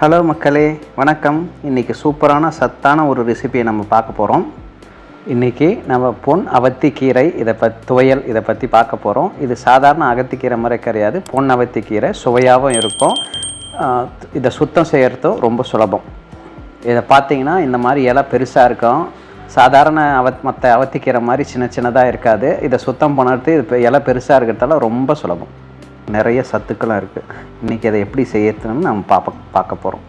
Hello மக்களே, வணக்கம். இன்றைக்கி சூப்பரான சத்தான ஒரு ரெசிபியை நம்ம பார்க்க போகிறோம். இன்றைக்கி நம்ம பொன் அவத்தி கீரை துவையல் இதை பற்றி பார்க்க போகிறோம். இது சாதாரண அகத்திக்கீரை மாதிரி கிடையாது. பொன் அவத்தி கீரை சுவையாகவும் இருக்கும். இதை சுத்தம் செய்கிறதும் ரொம்ப சுலபம். இதை பார்த்திங்கன்னா இந்த மாதிரி இலை பெருசாக இருக்கும். சாதாரண மற்ற அவத்திக்கீரை மாதிரி சின்ன சின்னதாக இருக்காது. இதை சுத்தம் பண்ணுறது இது இலை பெருசாக இருக்கிறதால ரொம்ப சுலபம். நிறைய சத்துக்களும் இருக்குது. இன்றைக்கி அதை எப்படி செய்யறதுன்னு நம்ம பார்க்க போகிறோம்.